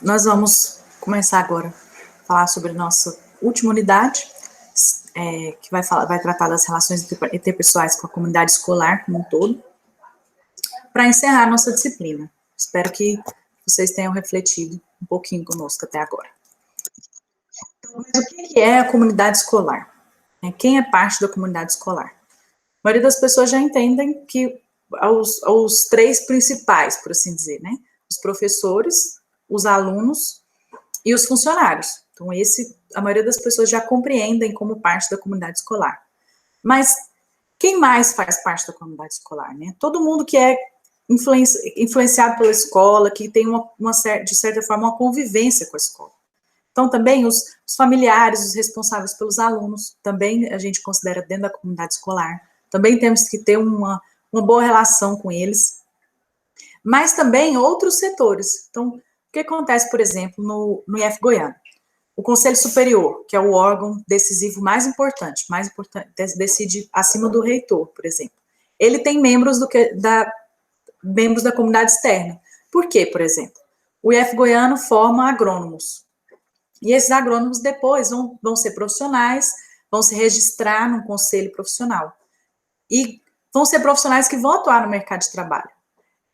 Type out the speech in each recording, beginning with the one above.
Nós vamos começar agora a falar sobre nossa última unidade, que vai tratar das relações interpessoais com a comunidade escolar como um todo, para encerrar a nossa disciplina. Espero que vocês tenham refletido um pouquinho conosco até agora. Então, mas o que é a comunidade escolar? Quem é parte da comunidade escolar? A maioria das pessoas já entendem que os três principais, por assim dizer, né? Os professores, os alunos e os funcionários. Então, a maioria das pessoas já compreendem como parte da comunidade escolar. Mas quem mais faz parte da comunidade escolar, né? Todo mundo que é influenciado pela escola, que tem de certa forma, uma convivência com a escola. Então, também os familiares, os responsáveis pelos alunos, também a gente considera dentro da comunidade escolar. Também temos que ter uma boa relação com eles. Mas também outros setores. Então, o que acontece, por exemplo, no IF Goiânia? O Conselho Superior, que é o órgão decisivo mais importante, decide acima do reitor, por exemplo. Ele tem membros da comunidade externa. Por quê, por exemplo? O IF Goiano forma agrônomos. E esses agrônomos depois vão ser profissionais, vão se registrar num conselho profissional. E vão ser profissionais que vão atuar no mercado de trabalho.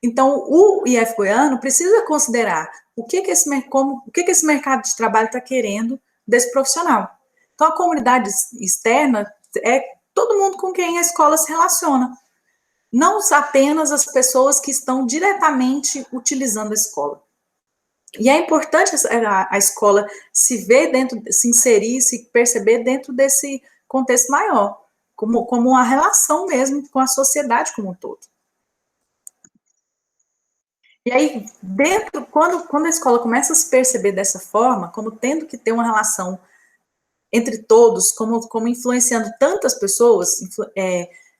Então, o IF Goiano precisa considerar o que esse mercado de trabalho está querendo desse profissional. Então, a comunidade externa é todo mundo com quem a escola se relaciona. Não apenas as pessoas que estão diretamente utilizando a escola. E é importante a escola se inserir, se perceber dentro desse contexto maior, como uma relação mesmo com a sociedade como um todo. E aí, quando a escola começa a se perceber dessa forma, como tendo que ter uma relação entre todos, como influenciando tantas pessoas,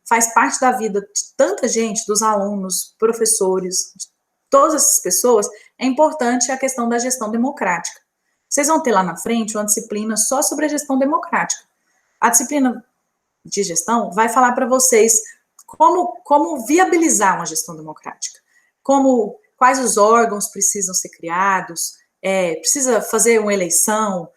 faz parte da vida de tanta gente, dos alunos, professores, de todas essas pessoas, é importante a questão da gestão democrática. Vocês vão ter lá na frente uma disciplina só sobre a gestão democrática. A disciplina de gestão vai falar para vocês como viabilizar uma gestão democrática, quais os órgãos precisam ser criados, precisa fazer uma eleição,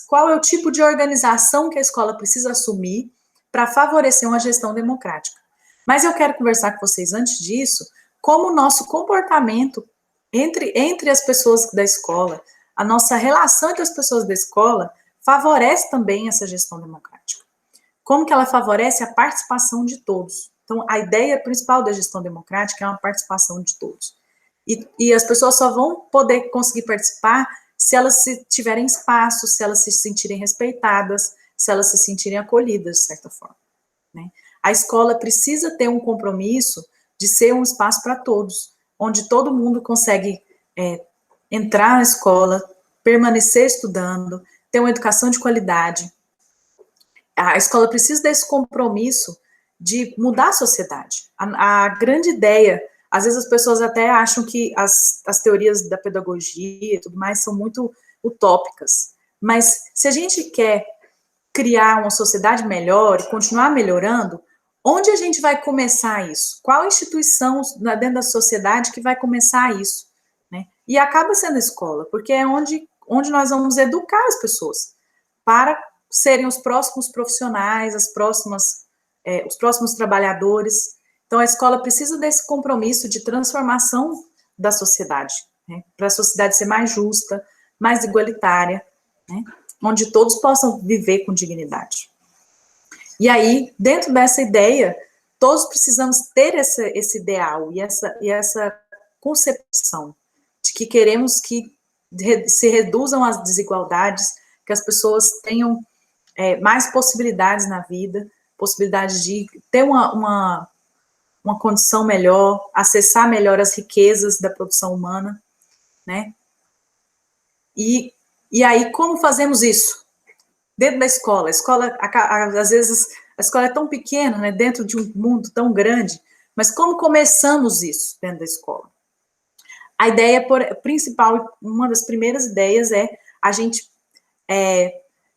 qual é o tipo de organização que a escola precisa assumir para favorecer uma gestão democrática. Mas eu quero conversar com vocês antes disso, como o nosso comportamento entre as pessoas da escola, a nossa relação entre as pessoas da escola, favorece também essa gestão democrática. Como que ela favorece a participação de todos. Então, a ideia principal da gestão democrática é uma participação de todos. E as pessoas só vão poder conseguir participar se elas tiverem espaço, se elas se sentirem respeitadas, se elas se sentirem acolhidas, de certa forma. Né? A escola precisa ter um compromisso de ser um espaço para todos, onde todo mundo consegue entrar na escola, permanecer estudando, ter uma educação de qualidade. A escola precisa desse compromisso de mudar a sociedade. A grande ideia, às vezes as pessoas até acham que as teorias da pedagogia e tudo mais são muito utópicas, mas se a gente quer criar uma sociedade melhor e continuar melhorando, onde a gente vai começar isso? Qual instituição dentro da sociedade que vai começar isso? Né? E acaba sendo a escola, porque é onde nós vamos educar as pessoas para serem os próximos profissionais, os próximos trabalhadores. Então, a escola precisa desse compromisso de transformação da sociedade, né? Para a sociedade ser mais justa, mais igualitária, né? Onde todos possam viver com dignidade. E aí, dentro dessa ideia, todos precisamos ter esse ideal e essa concepção de que queremos que se reduzam as desigualdades, que as pessoas tenham mais possibilidades na vida, possibilidade de ter uma condição melhor, acessar melhor as riquezas da produção humana, né? E aí, como fazemos isso? Dentro da escola. A escola, às vezes, a escola é tão pequena, né, dentro de um mundo tão grande, mas como começamos isso dentro da escola? A ideia principal, uma das primeiras ideias é a gente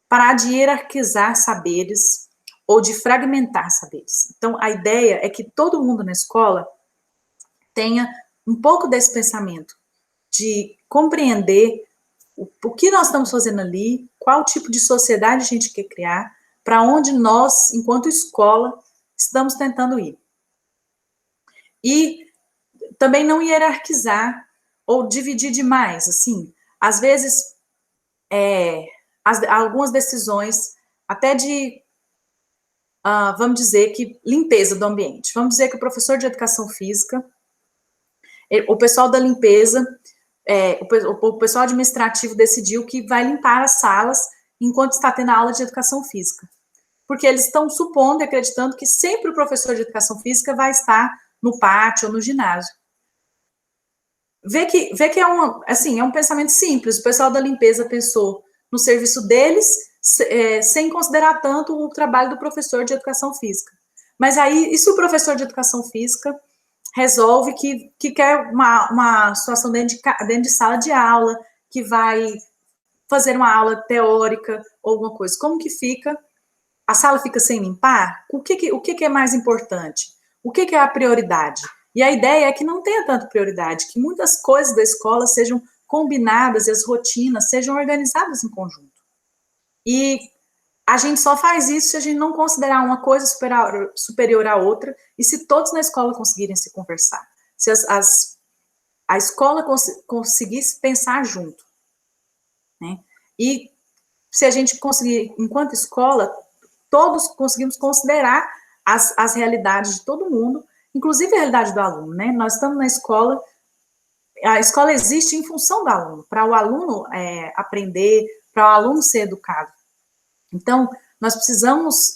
parar de hierarquizar saberes ou de fragmentar saberes. Então, a ideia é que todo mundo na escola tenha um pouco desse pensamento de compreender o que nós estamos fazendo ali, qual tipo de sociedade a gente quer criar, para onde nós, enquanto escola, estamos tentando ir. E também não hierarquizar ou dividir demais, assim, às vezes, algumas decisões, até de, vamos dizer que, limpeza do ambiente. Vamos dizer que o professor de educação física, o pessoal da limpeza, o pessoal administrativo decidiu que vai limpar as salas enquanto está tendo a aula de educação física. Porque eles estão supondo e acreditando que sempre o professor de educação física vai estar no pátio ou no ginásio. Vê que é um pensamento simples. O pessoal da limpeza pensou no serviço deles, sem considerar tanto o trabalho do professor de educação física. Mas aí, e se o professor de educação física resolve que quer uma situação dentro de sala de aula, que vai fazer uma aula teórica ou alguma coisa? Como que fica? A sala fica sem limpar? O que é mais importante? O que é a prioridade? E a ideia é que não tenha tanta prioridade, que muitas coisas da escola sejam combinadas e as rotinas sejam organizadas em conjunto. E a gente só faz isso se a gente não considerar uma coisa superior à outra e se todos na escola conseguirem se conversar. Se a escola conseguisse pensar junto. Né? E se a gente conseguir, enquanto escola, todos conseguimos considerar as realidades de todo mundo, inclusive a realidade do aluno, né? Nós estamos na escola, a escola existe em função do aluno, para o aluno aprender, para o aluno ser educado. Então, nós precisamos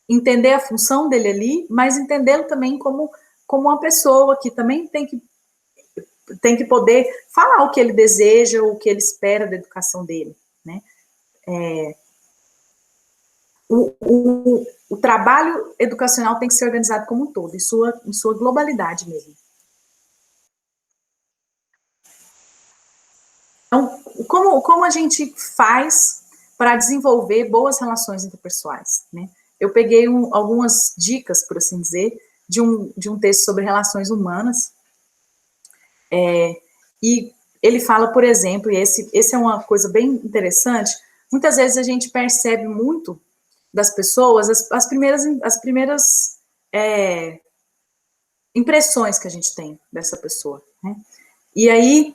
entender a função dele ali, mas entendê-lo também como uma pessoa que também tem que poder falar o que ele deseja, o que ele espera da educação dele, né? O trabalho educacional tem que ser organizado como um todo, em sua globalidade mesmo. Então, como a gente faz para desenvolver boas relações interpessoais, né? Eu peguei algumas dicas, por assim dizer, de um texto sobre relações humanas, e ele fala, por exemplo, e esse é uma coisa bem interessante, muitas vezes a gente percebe muito das pessoas as primeiras impressões que a gente tem dessa pessoa, né? E aí,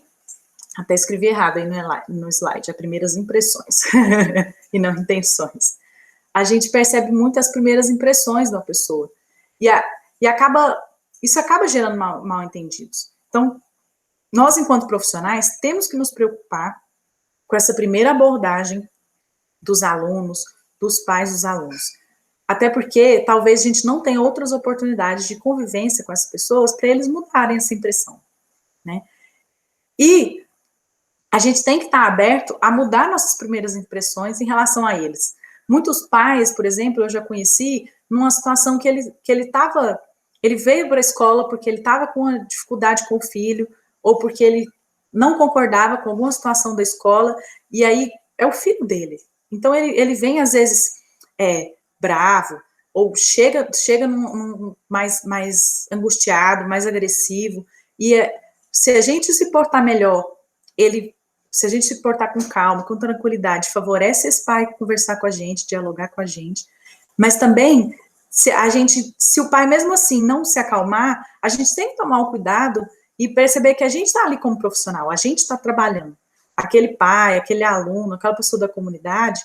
até escrevi errado aí no slide, as primeiras impressões, e não intenções. A gente percebe muito as primeiras impressões da pessoa, e isso acaba gerando mal entendidos. Então, nós, enquanto profissionais, temos que nos preocupar com essa primeira abordagem dos alunos, dos pais dos alunos. Até porque talvez a gente não tenha outras oportunidades de convivência com essas pessoas para eles mudarem essa impressão, né? E a gente tem que estar aberto a mudar nossas primeiras impressões em relação a eles. Muitos pais, por exemplo, eu já conheci numa situação que ele veio para a escola porque ele estava com uma dificuldade com o filho, ou porque ele não concordava com alguma situação da escola, e aí é o filho dele. Então ele vem, às vezes, bravo, ou chega mais angustiado, mais agressivo, e se a gente se portar melhor, se a gente se portar com calma, com tranquilidade, favorece esse pai conversar com a gente, dialogar com a gente, mas também, se o pai mesmo assim não se acalmar, a gente tem que tomar o cuidado e perceber que a gente está ali como profissional, a gente está trabalhando. Aquele pai, aquele aluno, aquela pessoa da comunidade,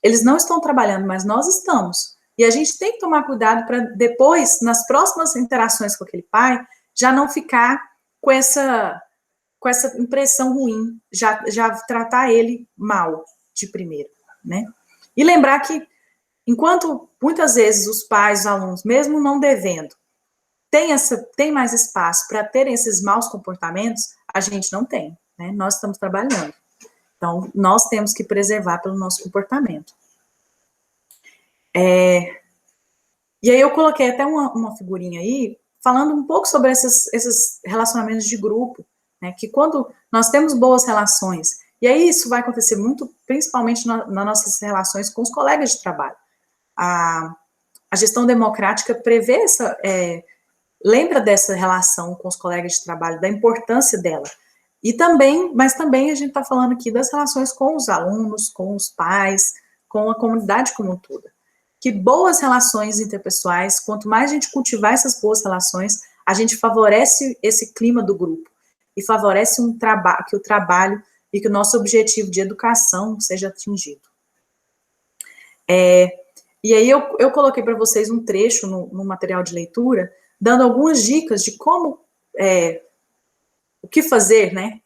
eles não estão trabalhando, mas nós estamos. E a gente tem que tomar cuidado para depois, nas próximas interações com aquele pai, já não ficar com essa impressão ruim, já tratar ele mal de primeiro, né? E lembrar que, enquanto muitas vezes os pais, os alunos, mesmo não devendo, tem mais espaço para terem esses maus comportamentos, a gente não tem, né? Nós estamos trabalhando. Então, nós temos que preservar pelo nosso comportamento. E aí eu coloquei até uma figurinha aí, falando um pouco sobre esses relacionamentos de grupo, né? Que quando nós temos boas relações, e aí isso vai acontecer muito, principalmente nas nossas relações com os colegas de trabalho. A gestão democrática prevê lembra dessa relação com os colegas de trabalho, da importância dela. Mas também a gente está falando aqui das relações com os alunos, com os pais, com a comunidade como um todo. Que boas relações interpessoais, quanto mais a gente cultivar essas boas relações, a gente favorece esse clima do grupo e favorece que o trabalho e que o nosso objetivo de educação seja atingido. E aí eu coloquei para vocês um trecho no material de leitura, dando algumas dicas de como, o que fazer, né,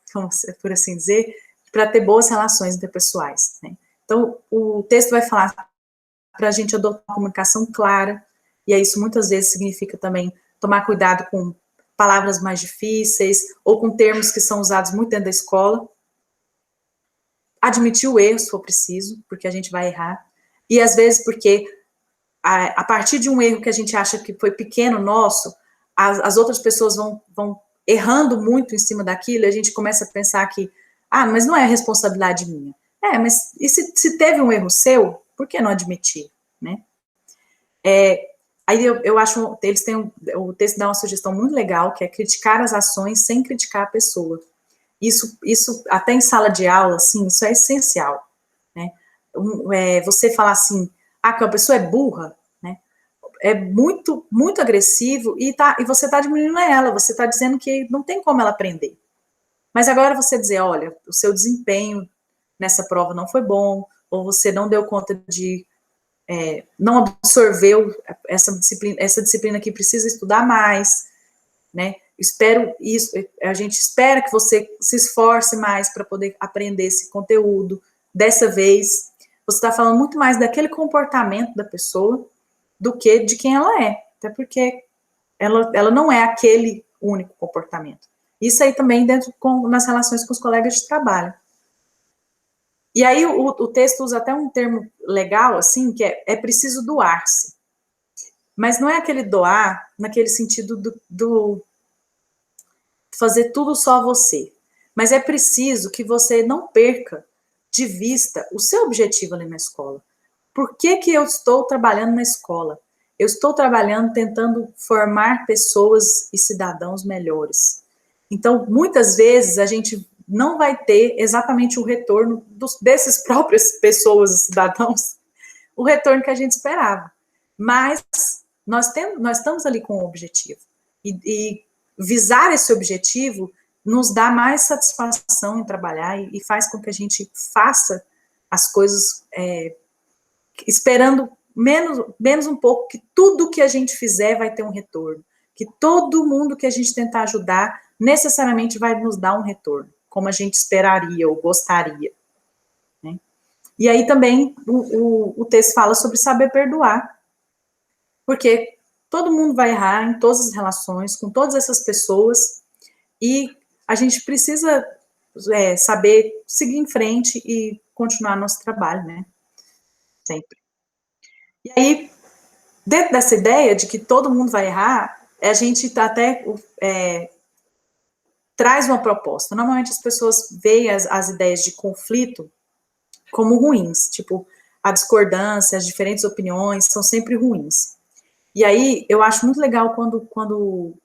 por assim dizer, para ter boas relações interpessoais, né. Então, o texto vai falar para a gente adotar uma comunicação clara, e isso muitas vezes significa também tomar cuidado com palavras mais difíceis, ou com termos que são usados muito dentro da escola, admitir o erro, se for preciso, porque a gente vai errar, e às vezes porque a partir de um erro que a gente acha que foi pequeno nosso, as outras pessoas vão errando muito em cima daquilo, e a gente começa a pensar que, mas não é responsabilidade minha. Mas e se teve um erro seu, por que não admitir, né? Aí eu acho, o texto dá uma sugestão muito legal, que é criticar as ações sem criticar a pessoa. Isso até em sala de aula, assim, isso é essencial, né? Você falar assim, que uma pessoa é burra, né? É muito, muito agressivo, e você está diminuindo ela, você está dizendo que não tem como ela aprender. Mas agora você dizer, olha, o seu desempenho nessa prova não foi bom, ou você não deu conta de, não absorveu essa disciplina que precisa estudar mais, né? A gente espera que você se esforce mais para poder aprender esse conteúdo. Dessa vez, você está falando muito mais daquele comportamento da pessoa do que de quem ela é, até porque ela não é aquele único comportamento. Isso aí também nas relações com os colegas de trabalho. E aí o texto usa até um termo legal, assim, que é preciso doar-se. Mas não é aquele doar naquele sentido do fazer tudo só você. Mas é preciso que você não perca de vista o seu objetivo ali na escola. Por que eu estou trabalhando na escola? Eu estou trabalhando tentando formar pessoas e cidadãos melhores. Então, muitas vezes, a gente não vai ter exatamente o retorno desses próprias pessoas e cidadãos, o retorno que a gente esperava. Mas nós estamos ali com um objetivo. E visar esse objetivo nos dá mais satisfação em trabalhar e faz com que a gente faça as coisas esperando menos um pouco que tudo que a gente fizer vai ter um retorno, que todo mundo que a gente tentar ajudar necessariamente vai nos dar um retorno, como a gente esperaria ou gostaria, né? E aí também o texto fala sobre saber perdoar, porque todo mundo vai errar em todas as relações, com todas essas pessoas, e a gente precisa saber seguir em frente e continuar nosso trabalho, né? Sempre. E aí, dentro dessa ideia de que todo mundo vai errar, a gente até traz uma proposta. Normalmente as pessoas veem as ideias de conflito como ruins, tipo, a discordância, as diferentes opiniões são sempre ruins. E aí, eu acho muito legal quando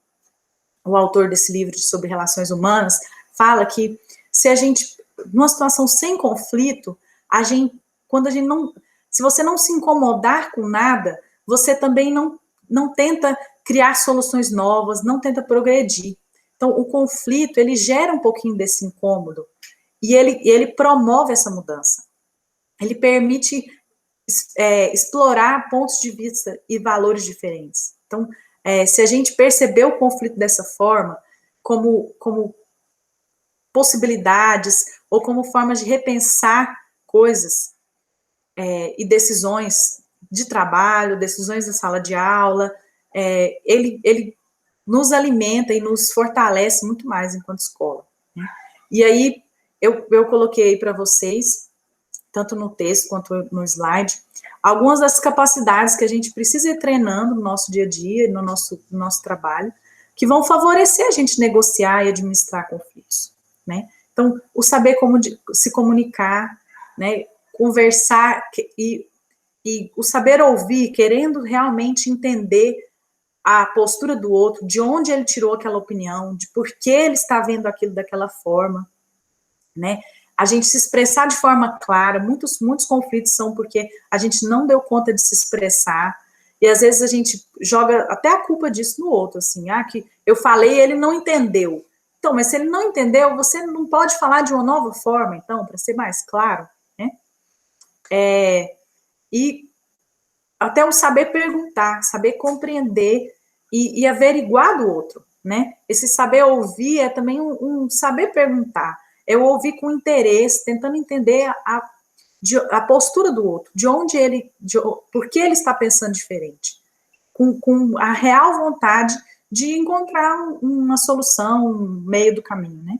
o autor desse livro sobre relações humanas fala que se a gente, numa situação sem conflito, se você não se incomodar com nada, você também não tenta criar soluções novas, não tenta progredir. Então, o conflito, ele gera um pouquinho desse incômodo, e ele promove essa mudança. Ele permite explorar pontos de vista e valores diferentes. Então, se a gente perceber o conflito dessa forma, como possibilidades, ou como formas de repensar coisas e decisões de trabalho, decisões da sala de aula, ele nos alimenta e nos fortalece muito mais enquanto escola, né? E aí, eu coloquei para vocês, tanto no texto quanto no slide, algumas das capacidades que a gente precisa ir treinando no nosso dia a dia, no nosso trabalho, que vão favorecer a gente negociar e administrar conflitos, né? Então, o saber como se comunicar, né? Conversar e o saber ouvir, querendo realmente entender a postura do outro, de onde ele tirou aquela opinião, de por que ele está vendo aquilo daquela forma, né? A gente se expressar de forma clara, muitos conflitos são porque a gente não deu conta de se expressar, e às vezes a gente joga até a culpa disso no outro, assim, que eu falei e ele não entendeu. Então, mas se ele não entendeu, você não pode falar de uma nova forma, então, para ser mais claro, né? E até o saber perguntar, saber compreender e averiguar do outro, né? Esse saber ouvir é também um saber perguntar, é ouvir com interesse, tentando entender a postura do outro, de onde ele, por que ele está pensando diferente, com a real vontade de encontrar uma solução, um meio do caminho, né?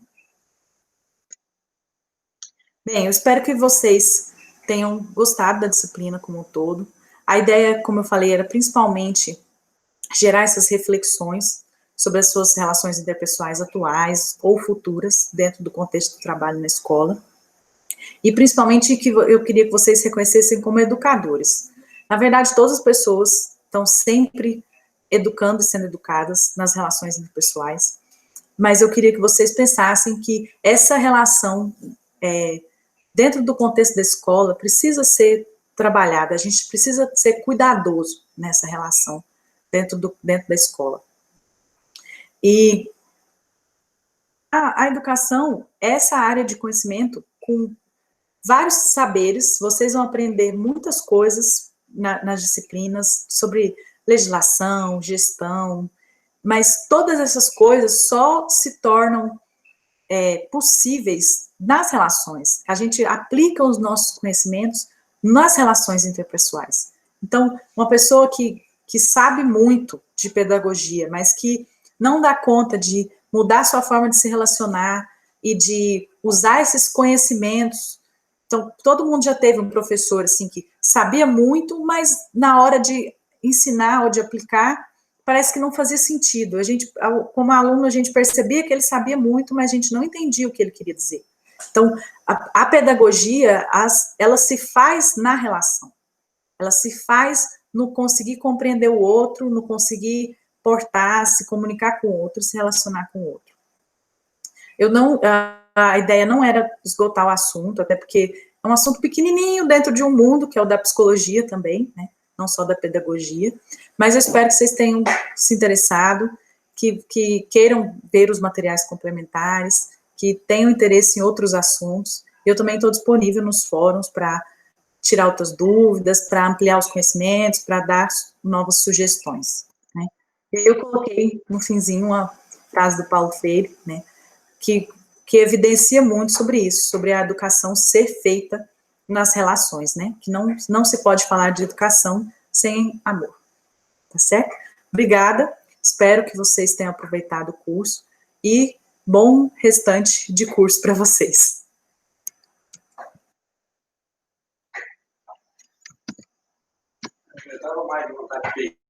Bem, eu espero que vocês tenham gostado da disciplina como um todo. A ideia, como eu falei, era principalmente gerar essas reflexões sobre as suas relações interpessoais atuais ou futuras dentro do contexto do trabalho na escola. E principalmente que eu queria que vocês se reconhecessem como educadores. Na verdade, todas as pessoas estão sempre educando e sendo educadas nas relações interpessoais, mas eu queria que vocês pensassem que essa relação dentro do contexto da escola precisa ser trabalhada, a gente precisa ser cuidadoso nessa relação dentro da escola. E a educação, essa área de conhecimento, com vários saberes, vocês vão aprender muitas coisas nas disciplinas sobre legislação, gestão, mas todas essas coisas só se tornam possíveis nas relações. A gente aplica os nossos conhecimentos nas relações interpessoais. Então, uma pessoa que sabe muito de pedagogia, mas que não dá conta de mudar sua forma de se relacionar e de usar esses conhecimentos. Então, todo mundo já teve um professor assim que sabia muito, mas na hora de ensinar ou de aplicar, parece que não fazia sentido. A gente, como aluno, a gente percebia que ele sabia muito, mas a gente não entendia o que ele queria dizer. Então, a pedagogia, ela se faz na relação. Ela se faz no conseguir compreender o outro, no conseguir portar, se comunicar com o outro, se relacionar com o outro. A ideia não era esgotar o assunto, até porque é um assunto pequenininho dentro de um mundo, que é o da psicologia também, né? Não só da pedagogia, mas eu espero que vocês tenham se interessado, que queiram ver os materiais complementares, que tenham interesse em outros assuntos. Eu também estou disponível nos fóruns para tirar outras dúvidas, para ampliar os conhecimentos, para dar novas sugestões, né? E eu coloquei no finzinho uma frase do Paulo Freire, né, que evidencia muito sobre isso, sobre a educação ser feita nas relações, né, que não se pode falar de educação sem amor, tá certo? Obrigada, espero que vocês tenham aproveitado o curso e bom restante de curso para vocês. Eu estava mais de vontade de